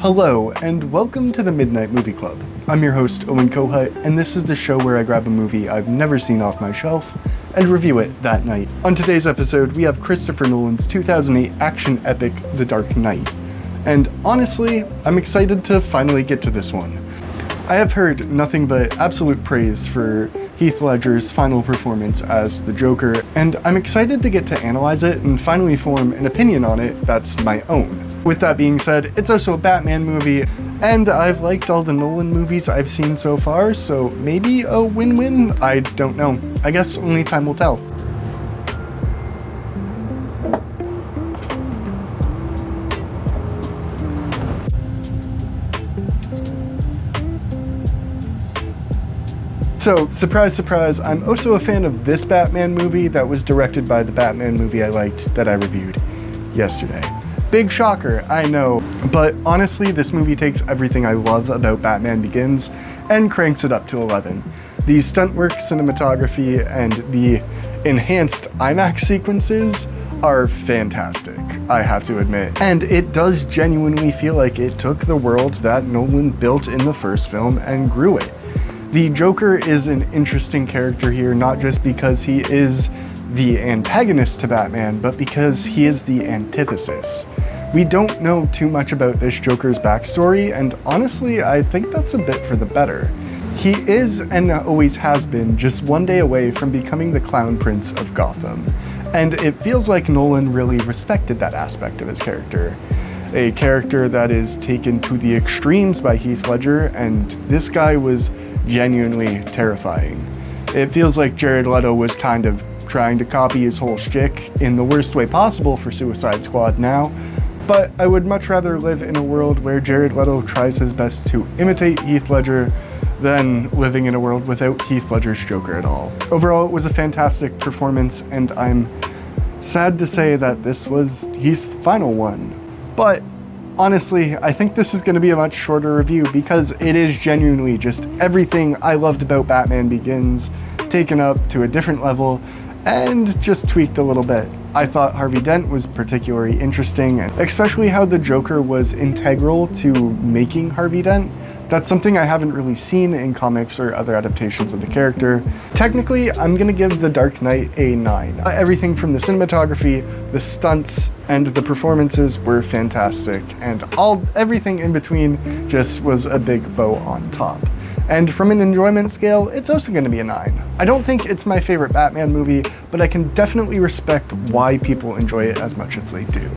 Hello, and welcome to the Midnight Movie Club. I'm your host, Owen Kohut, and this is the show where I grab a movie I've never seen off my shelf and review it that night. On today's episode, we have Christopher Nolan's 2008 action epic, The Dark Knight. And honestly, I'm excited to finally get to this one. I have heard nothing but absolute praise for Heath Ledger's final performance as the Joker, and I'm excited to get to analyze it and finally form an opinion on it that's my own. With that being said, it's also a Batman movie, and I've liked all the Nolan movies I've seen so far, so maybe a win-win? I don't know. I guess only time will tell. So, surprise, surprise, I'm also a fan of this Batman movie that was directed by the Batman movie I liked that I reviewed yesterday. Big shocker, I know, but honestly, this movie takes everything I love about Batman Begins and cranks it up to 11. The stunt work, cinematography, and the enhanced IMAX sequences are fantastic, I have to admit. And it does genuinely feel like it took the world that Nolan built in the first film and grew it. The Joker is an interesting character here, not just because he is the antagonist to Batman, but because he is the antithesis. We don't know too much about this Joker's backstory, and honestly, I think that's a bit for the better. He is, and always has been, just one day away from becoming the Clown Prince of Gotham. And it feels like Nolan really respected that aspect of his character. A character that is taken to the extremes by Heath Ledger, and this guy was genuinely terrifying. It feels like Jared Leto was kind of trying to copy his whole shtick in the worst way possible for Suicide Squad now, but I would much rather live in a world where Jared Leto tries his best to imitate Heath Ledger than living in a world without Heath Ledger's Joker at all. Overall, it was a fantastic performance, and I'm sad to say that this was Heath's final one. But honestly, I think this is going to be a much shorter review because it is genuinely just everything I loved about Batman Begins taken up to a different level and just tweaked a little bit. I thought Harvey Dent was particularly interesting, especially how the Joker was integral to making Harvey Dent. That's something I haven't really seen in comics or other adaptations of the character. Technically, I'm gonna give The Dark Knight a 9. Everything from the cinematography, the stunts, and the performances were fantastic, and everything in between just was a big bow on top. And from an enjoyment scale, it's also gonna be a 9. I don't think it's my favorite Batman movie, but I can definitely respect why people enjoy it as much as they do.